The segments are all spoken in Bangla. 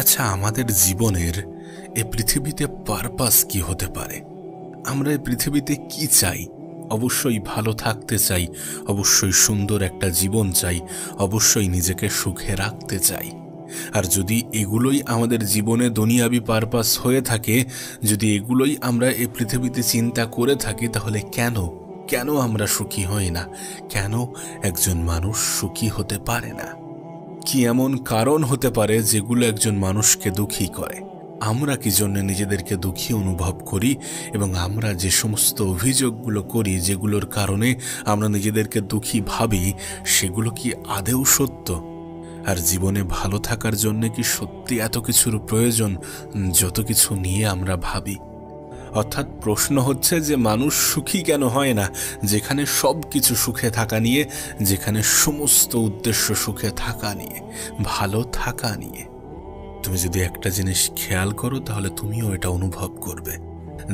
আচ্ছা, আমাদের জীবনের এই পৃথিবীতে পারপাস কি হতে পারে? আমরা এই পৃথিবীতে কি চাই? অবশ্যই ভালো থাকতে চাই, অবশ্যই সুন্দর একটা জীবন চাই, অবশ্যই নিজেকে সুখে রাখতে চাই। আর যদি এগুলোই আমাদের জীবনে দুনিয়াবি পারপাস হয়ে থাকে, যদি এগুলোই আমরা এই পৃথিবীতে চিন্তা করে থাকি, তাহলে কেন আমরা সুখী হই না? কেন একজন মানুষ সুখী হতে পারে না? কি এমন কারণ হতে পারে যেগুলো একজন মানুষকে দুঃখী করে? আমরা কি জন্য নিজেদেরকে দুঃখী অনুভব করি, এবং আমরা যে সমস্ত অভিযোগগুলো করি, যেগুলোর কারণে আমরা নিজেদেরকে দুঃখী ভাবি, সেগুলো কি আদৌ সত্য? আর জীবনে ভালো থাকার জন্য কি সত্যি এত কিছুর প্রয়োজন যত কিছু নিয়ে আমরা ভাবি? অর্থাৎ প্রশ্ন হচ্ছে যে মানুষ সুখী কেন হয় না, যেখানে সব কিছু সুখে থাকা নিয়ে, যেখানে সমস্ত উদ্দেশ্য সুখে থাকা নিয়ে, ভালো থাকা নিয়ে। তুমি যদি একটা জিনিস খেয়াল করো, তাহলে তুমিও এটা অনুভব করবে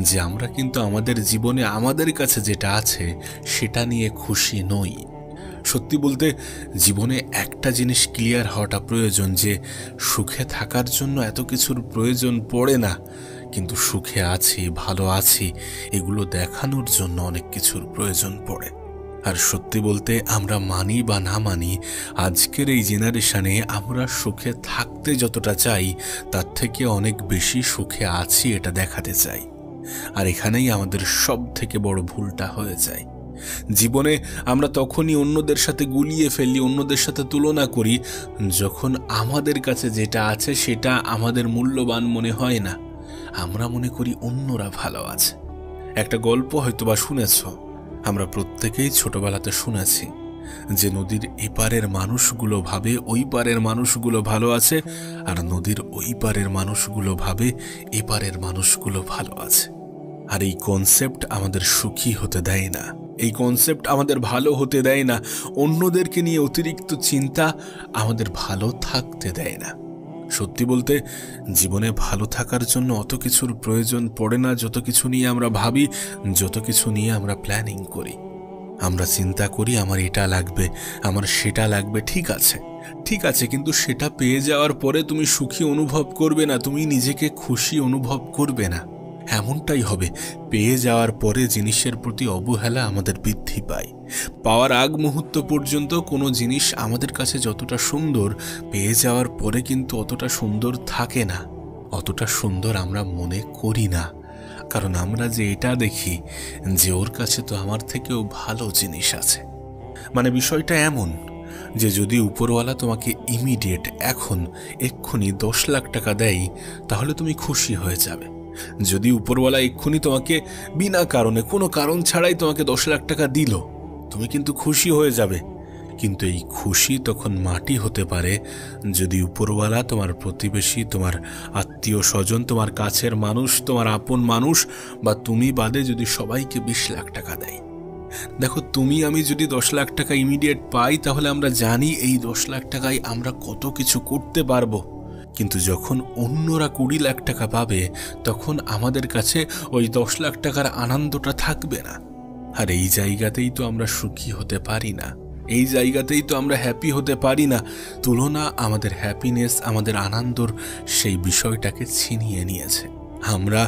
যে আমরা কিন্তু আমাদের জীবনে আমাদের কাছে যেটা আছে সেটা নিয়ে খুশি নই। সত্যি বলতে জীবনে একটা জিনিস ক্লিয়ার হওয়াটা প্রয়োজন, যে সুখে থাকার জন্য এত কিছুর প্রয়োজন পড়ে না, কিন্তু সুখে আছি, ভালো আছি, এগুলো দেখানোর জন্য অনেক কিছুর প্রয়োজন পড়ে। আর সত্যি বলতে আমরা মানি বা না মানি, আজকের এই জেনারেশনে আমরা সুখে থাকতে যতটা চাই, তার থেকে অনেক বেশি সুখে আছি এটা দেখাতে চাই। আর এখানেই আমাদের সব থেকে বড় ভুলটা হয়ে যায়। জীবনে আমরা তখনই অন্যদের সাথে গুলিয়ে ফেলি, অন্যদের সাথে তুলনা করি, যখন আমাদের কাছে যেটা আছে সেটা আমাদের মূল্যবান মনে হয় না। আমরা মনে করি অন্যরা ভালো আছে। একটা গল্প হয়তোবা শুনেছ, আমরা প্রত্যেকেই ছোটবেলাতে শুনেছি যে নদীর এপারের মানুষগুলো ভাবে ওই পারের মানুষগুলো ভালো আছে, আর নদীর ওই পারের মানুষগুলো ভাবে এপারের মানুষগুলো ভালো আছে। আর এই কনসেপ্ট আমাদের সুখী হতে দেয় না, এই কনসেপ্ট আমাদের ভালো হতে দেয় না। অন্যদেরকে নিয়ে অতিরিক্ত চিন্তা আমাদের ভালো থাকতে দেয় না। সত্যি বলতে জীবনে ভালো থাকার জন্য অত কিছুর প্রয়োজন পড়ে না, যত কিছু নিয়ে আমরা ভাবি, যত কিছু নিয়ে আমরা প্ল্যানিং করি। আমরা চিন্তা করি আমার এটা লাগবে, আমার সেটা লাগবে। ঠিক আছে, কিন্তু সেটা পেয়ে যাওয়ার পরে তুমি সুখী অনুভব করবে না, তুমি নিজেকে খুশি অনুভব করবে না। এমনটাই হবে, পেয়ে যাওয়ার পরে জিনিসের প্রতি অবহেলা আমাদের বৃদ্ধি পায়। পাওয়ার আগ মুহূর্ত পর্যন্ত কোনো জিনিস আমাদের কাছে যতটা সুন্দর, পেয়ে যাওয়ার পরে কিন্তু অতটা সুন্দর থাকে না, অতটা সুন্দর আমরা মনে করি না। কারণ আমরা যে এটা দেখি যে ওর কাছে তো আমার থেকেও ভালো জিনিস আছে। মানে বিষয়টা এমন যে যদি উপরওয়ালা তোমাকে ইমিডিয়েট এক্ষুনি 10 লাখ টাকা দেয়, তাহলে তুমি খুশি হয়ে যাবে। যদি উপরওয়ালা এক্ষুনি তোমাকে বিনা কারণে, কোনো কারণ ছাড়াই তোমাকে 10 লাখ টাকা দিল, তুমি কিন্তু খুশি হয়ে যাবে। কিন্তু এই খুশি তখন মাটি হতে পারে যদি উপরওয়ালা তোমার প্রতিবেশী, তোমার আত্মীয় স্বজন, তোমার কাছের মানুষ, তোমার আপন মানুষ বা তুমি বাদে যদি সবাইকে 20 লাখ টাকা দেয়। দেখো, তুমি আমি যদি 10 লাখ টাকা ইমিডিয়েট পাই, তাহলে আমরা জানি এই 10 লাখ টাকায় আমরা কত কিছু করতে পারবো। কিন্তু যখন অন্যরা 20 লাখ টাকা পাবে, তখন আমাদের কাছে ওই 10 লাখ টাকার আনন্দটা থাকবে না। আর এই জায়গাতেই তো আমরা সুখী হতে পারি না, এই জায়গাতেই তো আমরা হ্যাপি হতে পারি না। তুলনা আমাদের হ্যাপিনেস, আমাদের আনন্দর সেই বিষয়টাকে ছিনিয়ে নিয়েছে। আমরা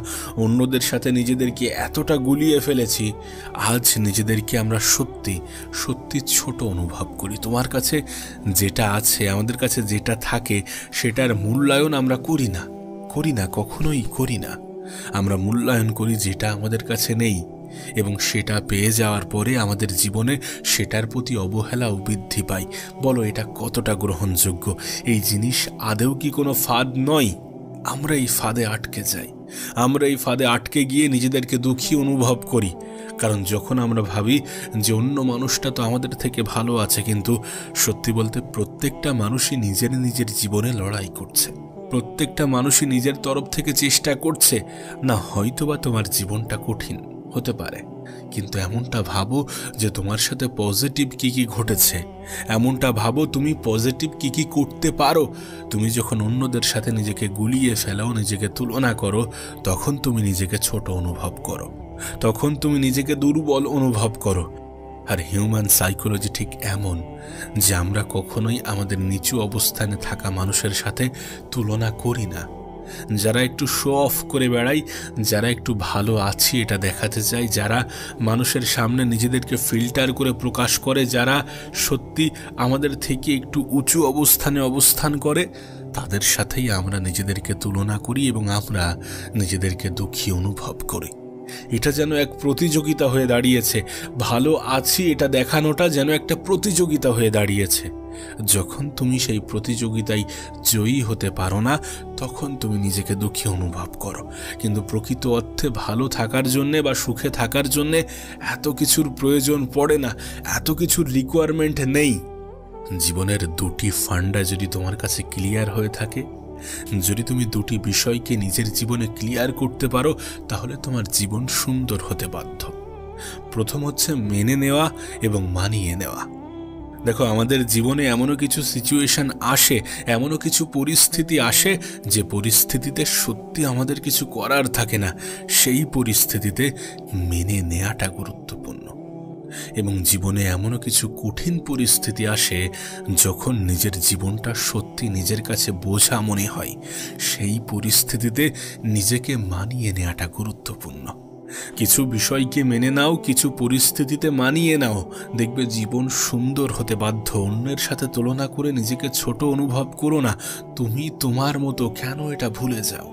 অন্যদের সাথে নিজেদেরকে এতটা গুলিয়ে ফেলেছি, আজ নিজেদেরকে আমরা সত্যি সত্যি ছোট অনুভব করি। তোমার কাছে যেটা আছে, আমাদের কাছে যেটা থাকে, সেটার মূল্যায়ন আমরা করি না, কখনোই করি না। আমরা মূল্যায়ন করি যেটা আমাদের কাছে নেই, এবং সেটা পেয়ে যাওয়ার পরে আমাদের জীবনে সেটার প্রতি অবহেলাও বৃদ্ধি পায়। বলো, এটা কতটা গ্রহণযোগ্য? এই জিনিস আদৌ কি কোনো ফাঁদ নয়? আমরা এই ফাঁদে আটকে যাই, আমরা এই ফাঁদে আটকে গিয়ে নিজেদেরকে দুঃখী অনুভব করি। কারণ যখন আমরা ভাবি যে অন্য মানুষটা তো আমাদের থেকে ভালো আছে, কিন্তু সত্যি বলতে প্রত্যেকটা মানুষই নিজের জীবনে লড়াই করছে, প্রত্যেকটা মানুষই নিজের তরফ থেকে চেষ্টা করছে। না, হয়তোবা তোমার জীবনটা কঠিন হতে পারে, কিন্তু এমনটা ভাবো যে তোমার সাথে পজিটিভ কি ঘটেছে, এমনটা ভাবো তুমি পজিটিভ কি করতে পারো। তুমি যখন অন্যদের সাথে নিজেকে গুলিয়ে ফেলাও, নিজেকে তুলনা করো, তখন তুমি নিজেকে ছোট অনুভব করো, তখন তুমি নিজেকে দুর্বল অনুভব করো। আর হিউম্যান সাইকোলজি ঠিক এমন যে আমরা কখনোই আমাদের নিচু অবস্থানে থাকা মানুষের সাথে তুলনা করি না। যারা একটু শো অফ করে বেড়ায়, যারা একটু ভালো আছি এটা দেখাতে চায়, যারা মানুষের সামনে নিজেদেরকে ফিল্টার করে প্রকাশ করে, যারা সত্যি আমাদের থেকে একটু উঁচু অবস্থানে অবস্থান করে, তাদের সাথেই আমরা নিজেদেরকে তুলনা করি এবং আমরা নিজেদেরকে দুঃখী অনুভব করি। এটা যেন এক প্রতিযোগিতা হয়ে দাঁড়িয়েছে। ভালো আছি এটা দেখানোটা যেন একটা প্রতিযোগিতা হয়ে দাঁড়িয়েছে। যখন তুমি সেই প্রতিযোগিতায় জয়ী হতে পারো না, তখন তুমি নিজেকে দুঃখী অনুভব করো। কিন্তু প্রকৃত অর্থে ভালো থাকার জন্যে বা সুখে থাকার জন্যে এত কিছুর প্রয়োজন পড়ে না, এত কিছুর রিকোয়ারমেন্ট নেই। জীবনের দুটি ফান্ডা যদি তোমার কাছে ক্লিয়ার হয়ে থাকে, যদি তুমি দুটি বিষয়কে নিজের জীবনে ক্লিয়ার করতে পারো, তাহলে তোমার জীবন সুন্দর হতে বাধ্য। প্রথম হচ্ছে মেনে নেওয়া এবং মানিয়ে নেওয়া। দেখো, আমাদের জীবনে এমনও কিছু সিচুয়েশন আসে, এমনও কিছু পরিস্থিতি আসে যে পরিস্থিতিতে সত্যি আমাদের কিছু করার থাকে না। সেই পরিস্থিতিতে মেনে নেওয়াটা গুরুত্বপূর্ণ। এবং জীবনে এমনও কিছু কঠিন পরিস্থিতি আসে যখন নিজের জীবনটা সত্যি নিজের কাছে বোঝা মনে হয়। সেই পরিস্থিতিতে নিজেকে মানিয়ে নেওয়াটা গুরুত্বপূর্ণ। কিছু বিষয়কে মেনে নাও, কিছু পরিস্থিতিতে মানিয়ে নাও, দেখবে জীবন সুন্দর হতে বাধ্য। অন্যের সাথে তুলনা করে নিজেকে ছোট অনুভব করো না। তুমি তোমার মতো। কেন এটা ভুলে যাও?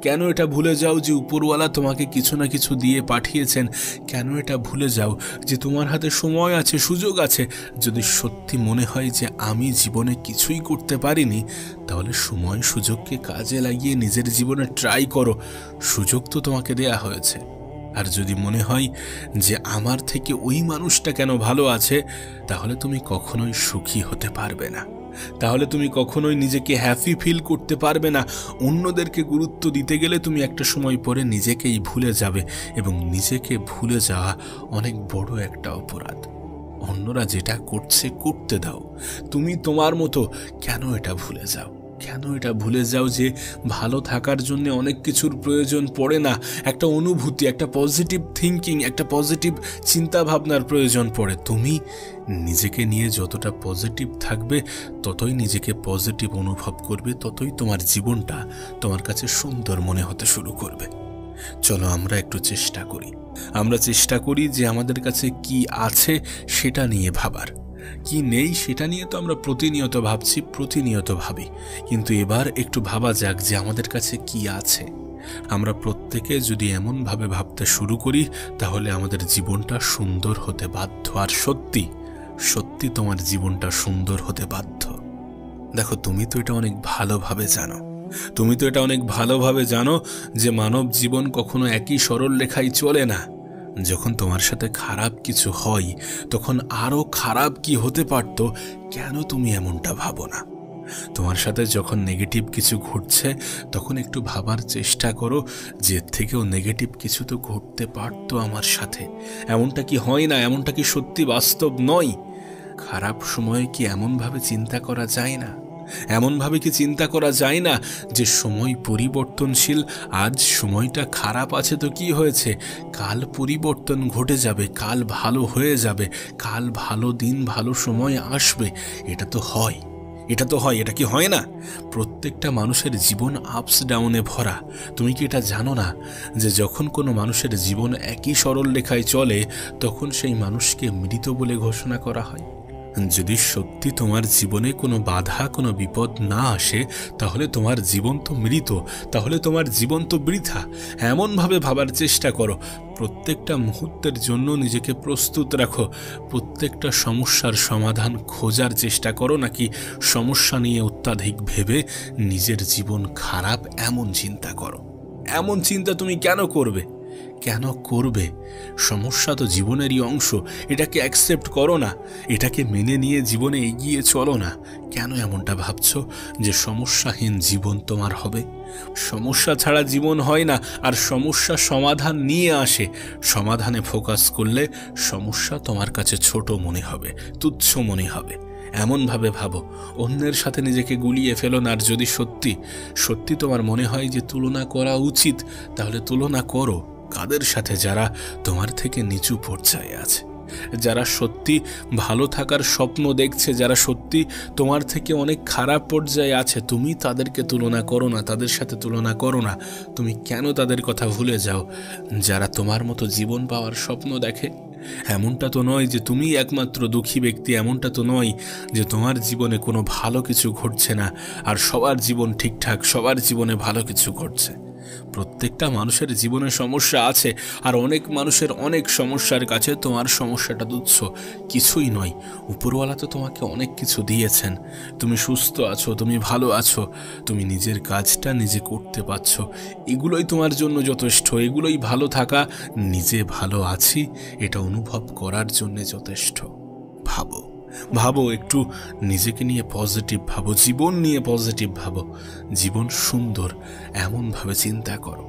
কেন এটা ভুলে যাও যে উপরওয়ালা তোমাকে কিছু না কিছু দিয়ে পাঠিয়েছেন? কেন এটা ভুলে যাও যে তোমার হাতে সময় আছে, সুযোগ আছে? যদি সত্যি মনে হয় যে আমি জীবনে কিছুই করতে পারিনি, তাহলে সময় সুযোগকে কাজে লাগিয়ে নিজের জীবনে ট্রাই করো। সুযোগ তো তোমাকে দেয়া হয়েছে। আর যদি মনে হয় যে আমার থেকে ওই মানুষটা কেন ভালো আছে, তাহলে তুমি কখনোই সুখী হতে পারবে না। তাহলে তুমি কখনোই নিজেকে হ্যাপি ফিল করতে পারবে না। অন্যদেরকে গুরুত্ব দিতে গেলে তুমি একটা সময় পরে নিজেকেই ভুলে যাবে, এবং নিজেকে ভুলে যাওয়া অনেক বড় একটা অপরাধ। অন্যরা যেটা করছে করতে দাও, তুমি তোমার মতো। কেন এটা ভুলে যাও? কেন এটা ভুলে যাও যে ভালো থাকার জন্য অনেক কিছুর প্রয়োজন পড়ে না? একটা অনুভূতি, একটা পজিটিভ থিঙ্কিং, একটা পজিটিভ চিন্তা ভাবনার প্রয়োজন পড়ে। তুমি নিজেকে নিয়ে যতটা পজিটিভ থাকবে, ততই নিজেকে পজিটিভ অনুভব করবে, ততই তোমার জীবনটা তোমার কাছে সুন্দর মনে হতে শুরু করবে। চলো আমরা একটু চেষ্টা করি। আমরা চেষ্টা করি যে আমাদের কাছে কি আছে সেটা নিয়ে ভাবার। কি নেই সেটা নিয়ে তো আমরা প্রতিনিয়ত ভাবছি, প্রতিনিয়ত ভাবি। কিন্তু এবার একটু ভাবা যাক যে আমাদের কাছে কি আছে। আমরা প্রত্যেকে যদি এমনভাবে ভাবতে শুরু করি, তাহলে আমাদের জীবনটা সুন্দর হতে বাধ্য। আর সত্যি সত্যি তোমার জীবনটা সুন্দর হতে বাধ্য। দেখো, তুমি তো এটা অনেক ভালোভাবে জানো। তুমি তো এটা অনেক ভালোভাবে জানো যে মানব জীবন কখনো একই সরল রেখায় চলে না। যখন তোমার সাথে খারাপ কিছু হয়, তখন আরো খারাপ কি হতে পারত, কেন তুমি এমনটা ভাবো না? তোমার সাথে যখন নেগেটিভ কিছু ঘটছে, তখন একটু ভাবার চেষ্টা করো যে এর থেকেও নেগেটিভ কিছু তো ঘটতে পারতো আমার সাথে। এমনটা কি হয় না? এমনটা কি সত্যি বাস্তব নয়? খারাপ সময়ে কি এমনভাবে চিন্তা করা যায় না? এমনভাবে কি চিন্তা করা যায় না যে সময় পরিবর্তনশীল? আজ সময়টা খারাপ আছে তো কি হয়েছে? কাল পরিবর্তন ঘটে যাবে, কাল ভালো হয়ে যাবে, কাল ভালো দিন, ভালো সময় আসবে। এটা তো হয়, এটা তো হয়। এটা কি হয় না? প্রত্যেকটা মানুষের জীবন আপস ডাউনে ভরা। তুমি কি এটা জানো না যে যখন কোনো মানুষের জীবন একই সরল রেখায় চলে, তখন সেই মানুষকে মৃত বলে ঘোষণা করা হয়? যদি সত্যি তোমার জীবনে কোনো বাধা, কোনো বিপদ না আসে, তাহলে তোমার জীবন তো মৃত, তাহলে তোমার জীবন তো বৃথা। এমনভাবে ভাবার চেষ্টা করো। প্রত্যেকটা মুহূর্তের জন্য নিজেকে প্রস্তুত রাখো। প্রত্যেকটা সমস্যার সমাধান খোঁজার চেষ্টা করো, নাকি সমস্যা নিয়ে অত্যাধিক ভেবে নিজের জীবন খারাপ এমন চিন্তা করো। এমন চিন্তা তুমি কেন করবে? কেন করবে? সমস্যা তো জীবনেরই অংশ। এটাকে অ্যাকসেপ্ট করো না, এটাকে মেনে নিয়ে জীবনে এগিয়ে চলো না। কেন এমনটা ভাবছো যে সমস্যাহীন জীবন তোমার হবে? সমস্যা ছাড়া জীবন হয় না, আর সমস্যা সমাধান নিয়ে আসে। সমাধানে ফোকাস করলে সমস্যা তোমার কাছে ছোট মনে হবে, তুচ্ছ মনে হবে। এমনভাবে ভাবো, অন্যের সাথে নিজেকে গুলিয়ে ফেলো না। আর যদি সত্যি সত্যি তোমার মনে হয় যে তুলনা করা উচিত, তাহলে তুলনা করো। কাদের সাথে? যারা তোমার থেকে নিচু পর্যায়ে আছে, যারা সত্যি ভালো থাকার স্বপ্ন দেখছে, যারা সত্যি তোমার থেকে অনেক খারাপ পর্যায়ে আছে, তুমি তাদেরকে তুলনা করো না, তাদের সাথে তুলনা করো না। তুমি কেন তাদের কথা ভুলে যাও? যারা তোমার মতো জীবন পাওয়ার স্বপ্ন দেখে, এমনটা তো নয় যে তুমি একমাত্র দুঃখী ব্যক্তি, এমনটা তো নয় যে তোমার জীবনে কোনো ভালো কিছু ঘটছে না আর সবার জীবন ঠিকঠাক, সবার জীবনে ভালো কিছু ঘটছে। প্রত্যেকটা মানুষের জীবনে সমস্যা আছে, আর অনেক মানুষের অনেক সমস্যার কাছে তোমার সমস্যাটা তুচ্ছ, কিছুই নয়। উপরওয়ালা তো তোমাকে অনেক কিছু দিয়েছেন, তুমি সুস্থ আছো, তুমি ভালো আছো, তুমি নিজের কাজটা নিজে করতে পারছো, এগুলোই তোমার জন্য যথেষ্ট। এগুলোই ভালো থাকা, নিজে ভালো আছি এটা অনুভব করার জন্য যথেষ্ট। ভাবো ভাবো, একটু নিজেকে নিয়ে পজিটিভ ভাবো, জীবন নিয়ে পজিটিভ ভাবো। জীবন সুন্দর এমনভাবে চিন্তা করো।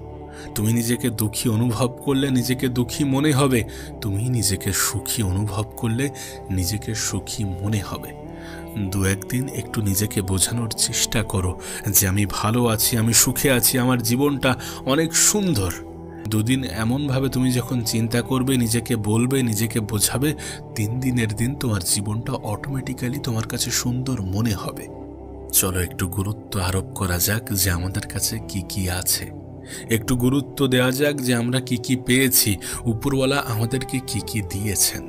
তুমি নিজেকে দুঃখী অনুভব করলে নিজেকে দুঃখী মনে হবে, তুমি নিজেকে সুখী অনুভব করলে নিজেকে সুখী মনে হবে। দু একদিন একটু নিজেকে বোঝানোর চেষ্টা করো যে আমি ভালো আছি, আমি সুখে আছি, আমার জীবনটা অনেক সুন্দর। দুদিন এমনভাবে তুমি যখন চিন্তা করবে, নিজেকে বলবে, নিজেকে বোঝাবে, 3 দিনের দিন তোমার জীবনটা অটোমেটিক্যালি তোমার কাছে সুন্দর মনে হবে। চলো একটু গুরুত্ব আরোপ করা যাক যে আমাদের কাছে কি কি আছে, একটু গুরুত্ব দেওয়া যাক যে আমরা কি কি পেয়েছি, উপরওয়ালা আমাদেরকে কি কি দিয়েছেন।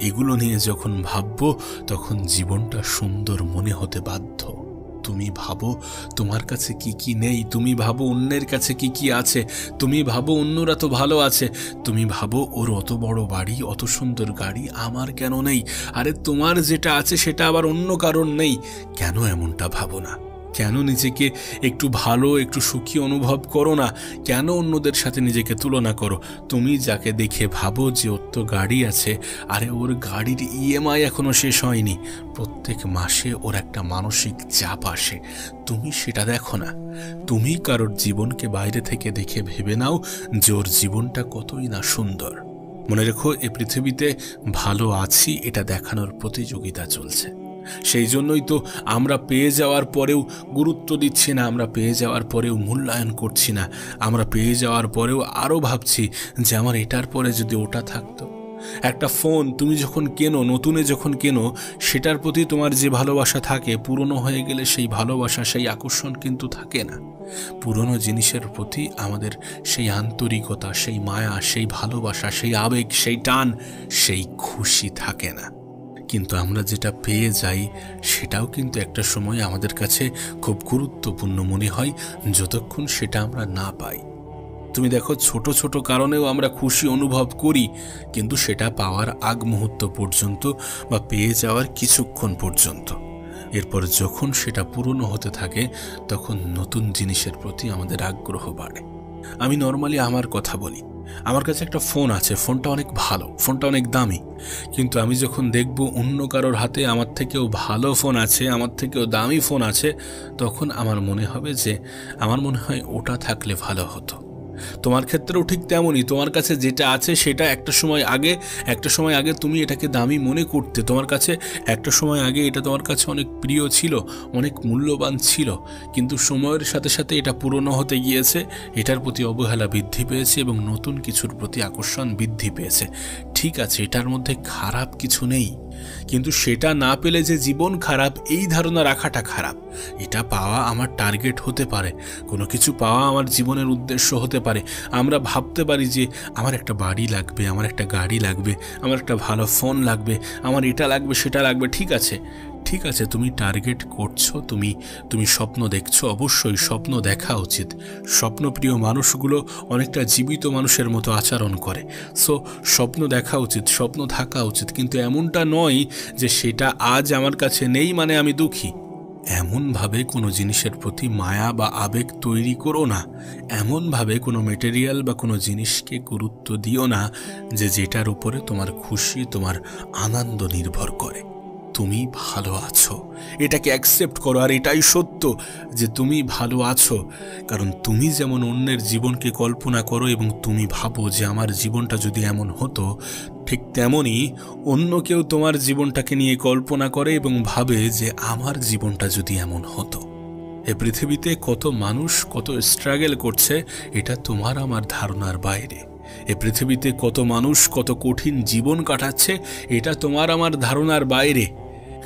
এগুলো নিয়ে যখন ভাববো তখন জীবনটা সুন্দর মনে হতে বাধ্য। তুমি ভাবো তোমার কাছে কি কি নেই, তুমি ভাবো অন্যের কাছে কি কি আছে, তুমি ভাবো অন্যরা তো ভালো আছে, তুমি ভাবো ওর অত বড় বাড়ি, অত সুন্দর গাড়ি, আমার কেন নেই? আরে তোমার যেটা আছে সেটা আবার অন্য কারণ নেই। কেন এমনটা ভাবো না? কেন নিজেকে একটু ভালো, একটু সুখী অনুভব করো না? কেন অন্যদের সাথে নিজেকে তুলনা করো? তুমি যাকে দেখে ভাবো যে ওর তো গাড়ি আছে, আরে ওর গাড়ির ইএমআই এখনো শেষ হয়নি, প্রত্যেক মাসে ওর একটা মানসিক চাপ আসে, তুমি সেটা দেখো না। তুমি কারোর জীবনকে বাইরে থেকে দেখে ভেবে নাও যে ওর জীবনটা কতই না সুন্দর। মনে রেখো, এই পৃথিবীতে ভালো আছি এটা দেখানোর প্রতিযোগিতা চলছে। সেই জন্যই তো আমরা পেয়ে যাওয়ার পরেও গুরুত্ব দিচ্ছি না, আমরা পেয়ে যাওয়ার পরেও মূল্যায়ন করছি না, আমরা পেয়ে যাওয়ার পরেও আরও ভাবছি যে আমার এটার পরে যদি ওটা থাকতো। একটা ফোন তুমি যখন কেনো, নতুনে যখন কেনো, সেটার প্রতি তোমার যে ভালোবাসা থাকে, পুরনো হয়ে গেলে সেই ভালোবাসা, সেই আকর্ষণ কিন্তু থাকে না। পুরনো জিনিসের প্রতি আমাদের সেই আন্তরিকতা, সেই মায়া, সেই ভালোবাসা, সেই আবেগ, সেই টান, সেই খুশি থাকে না। কিন্তু আমরা যেটা পেয়ে যাই সেটাও কিন্তু একটা সময় আমাদের কাছে খুব গুরুত্বপূর্ণ মনে হয়, যতক্ষণ সেটা আমরা না পাই। তুমি দেখো, ছোট ছোট কারণেও আমরা খুশি অনুভব করি, কিন্তু সেটা পাওয়ার আগ মুহূর্ত পর্যন্ত বা পেয়ে যাওয়ার কিছুক্ষণ পর্যন্ত। এরপর যখন সেটা পুরনো হতে থাকে তখন নতুন জিনিসের প্রতি আমাদের আগ্রহ বাড়ে। আমি নর্মালি আমার কথা বলি, আমার কাছে একটা ফোন আছে, ফোনটা অনেক ভালো, ফোনটা অনেক দামি, কিন্তু আমি যখন দেখব অন্য কারোর হাতে আমার থেকেও ভালো ফোন আছে, আমার থেকেও দামি ফোন আছে, তখন আমার মনে হবে যে আমার মনে হয় ওটা থাকলে ভালো হতো। তোমার ক্ষেত্রেও ঠিক তেমনই, তোমার কাছে যেটা আছে সেটা একটা সময় আগে তুমি এটাকে দামি মনে করতে, তোমার কাছে একটা সময় আগে এটা তোমার কাছে অনেক প্রিয় ছিল, অনেক মূল্যবান ছিল, কিন্তু সময়ের সাথে সাথে এটা পুরনো হতে গিয়েছে, এটার প্রতি অবহেলা বৃদ্ধি পেয়েছে এবং নতুন কিছুর প্রতি আকর্ষণ বৃদ্ধি পেয়েছে। ঠিক আছে, এটার মধ্যে খারাপ কিছু নেই, কিন্তু সেটা না পেলে যে জীবন খারাপ, এই ধারণা রাখাটা খারাপ। এটা পাওয়া আমার টার্গেট হতে পারে, কোনো কিছু পাওয়া আমার জীবনের উদ্দেশ্য হতে পারে। আমরা ভাবতে পারি যে আমার একটা বাড়ি লাগবে, আমার একটা গাড়ি লাগবে, আমার একটা ভালো ফোন লাগবে, আমার এটা লাগবে, সেটা লাগবে। ঠিক আছে, তুমি টার্গেট করছো, তুমি স্বপ্ন দেখছো, অবশ্যই স্বপ্ন দেখা উচিত। স্বপ্নপ্রিয় মানুষগুলো অনেকটা জীবিত মানুষের মতো আচরণ করে, সো স্বপ্ন দেখা উচিত, স্বপ্ন থাকা উচিত, কিন্তু এমনটা নয় যে সেটা আজ আমার কাছে নেই মানে আমি দুঃখী। এমনভাবে কোনো জিনিসের প্রতি মায়া বা আবেগ তৈরি করো না, এমনভাবে কোনো মেটেরিয়াল বা কোনো জিনিসকে গুরুত্ব দিও না যে যেটার উপরে তোমার খুশি, তোমার আনন্দ নির্ভর করে। তুমি ভালো আছো, এটাকে অ্যাকসেপ্ট করো, আর এটাই সত্য যে তুমি ভালো আছো। কারণ তুমি যেমন অন্যের জীবনকে কল্পনা করো এবং তুমি ভাবো যে আমার জীবনটা যদি এমন হতো, ঠিক তেমনই অন্য কেউ তোমার জীবনটাকে নিয়ে কল্পনা করে এবং ভাবে যে আমার জীবনটা যদি এমন হতো। এই পৃথিবীতে কত মানুষ কত স্ট্রাগল করছে এটা তোমার আমার ধারণার বাইরে, এ পৃথিবীতে কত মানুষ কত কঠিন জীবন কাটাচ্ছে এটা তোমার আমার ধারণার বাইরে।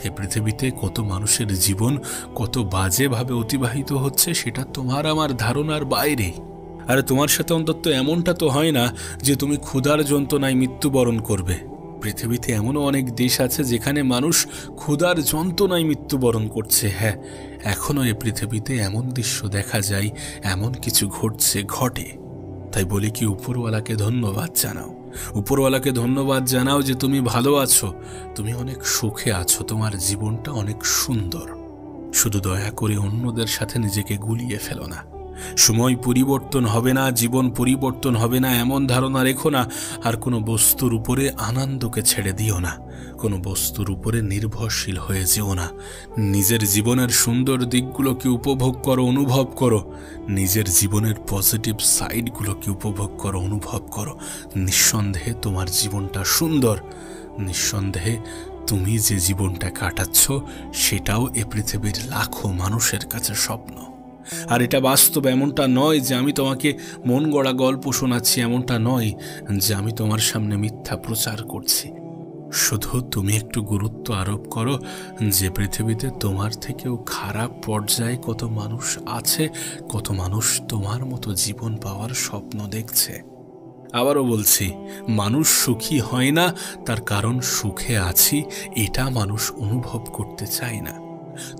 এ পৃথিবীতে কত মানুষের জীবন কত বাজেভাবে অতিবাহিত হচ্ছে সেটা তোমার আমার ধারণার বাইরে। আরে তোমার সাথে অন্তত এমনটা তো হয় না যে তুমি ক্ষুধার যন্ত্রণায় মৃত্যুবরণ করবে। পৃথিবীতে এমনও অনেক দেশ আছে যেখানে মানুষ ক্ষুধার যন্ত্রণায় মৃত্যুবরণ করছে। হ্যাঁ, এখনও এ পৃথিবীতে এমন দৃশ্য দেখা যায়, এমন কিছু ঘটে। তাই বলি কি, উপরওয়ালাকে ধন্যবাদ জানাও। উপরওয়ালাকে ধন্যবাদ জানাও যে তুমি ভালো আছো, তুমি অনেক সুখে আছো, তোমার জীবনটা অনেক সুন্দর। শুধু দয়া করে অন্যদের সাথে নিজেকে গুলিয়ে ফেলো না। সময় পরিবর্তন হবে না, জীবন পরিবর্তন হবে না এমন ধারণা রেখো না। আর কোনো বস্তুর উপরে আনন্দকে ছেড়ে দিও না, কোনো বস্তুর উপরে নির্ভরশীল হয়ে যেও না। নিজের জীবনের সুন্দর দিকগুলোকে উপভোগ করো, অনুভব করো। নিজের জীবনের পজিটিভ সাইডগুলোকে উপভোগ করো, অনুভব করো। নিঃসন্দেহে তোমার জীবনটা সুন্দর। নিঃসন্দেহে তুমি যে জীবনটা কাটাচ্ছ সেটাও এ পৃথিবীর লাখো মানুষের কাছে স্বপ্ন। আর এটা বাস্তব। এমনটা নয় যে আমি তোমাকে মন গড়া গল্প শোনাচ্ছি, এমনটা নয় যে আমি তোমার সামনে মিথ্যা প্রচার করছি। শুধু তুমি একটু গুরুত্ব আরোপ করো যে পৃথিবীতে তোমার থেকেও খারাপ পর্যায়ে কত মানুষ আছে, কত মানুষ তোমার মতো জীবন পাওয়ার স্বপ্ন দেখছে। আবারও বলছি, মানুষ সুখী হয় না তার কারণ সুখে আছি এটা মানুষ অনুভব করতে চায় না।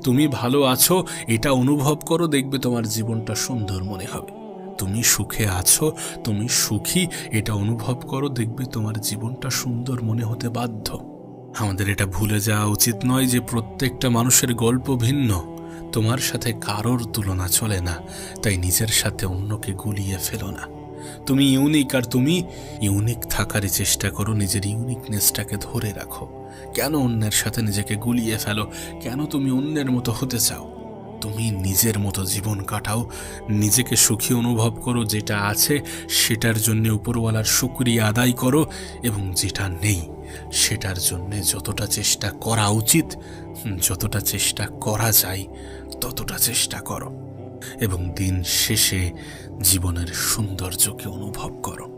তুমি ভালো আছো এটা অনুভব করো, দেখবে তোমার জীবনটা সুন্দর মনে হবে। তুমি সুখে আছো, তুমি সুখী এটা অনুভব করো, দেখবে তোমার জীবনটা সুন্দর মনে হতে বাধ্য। আমাদের এটা ভুলে যাওয়া উচিত নয় যে প্রত্যেকটা মানুষের গল্প ভিন্ন। তোমার সাথে কারোর তুলনা চলে না, তাই নিজের সাথে অন্যকে গুলিয়ে ফেলো না। তুমি ইউনিক, আর তুমি ইউনিক থাকারই চেষ্টা করো। নিজের ইউনিকনেসটাকে ধরে রাখো। কেন অন্যের সাথে নিজেকে গুলিয়ে ফেলো? কেন তুমি অন্যের মতো হতে চাও? তুমি নিজের মতো জীবন কাটাও, নিজেকে সুখী অনুভব করো। যেটা আছে সেটার জন্য উপরওয়ালার শুকরিয়া আদায় করো, এবং যেটা নেই সেটার জন্য যতটা চেষ্টা করা উচিত, যতটা চেষ্টা করা যায় ততটা চেষ্টা করো, এবং দিন শেষে জীবনের সৌন্দর্যকে অনুভব করো।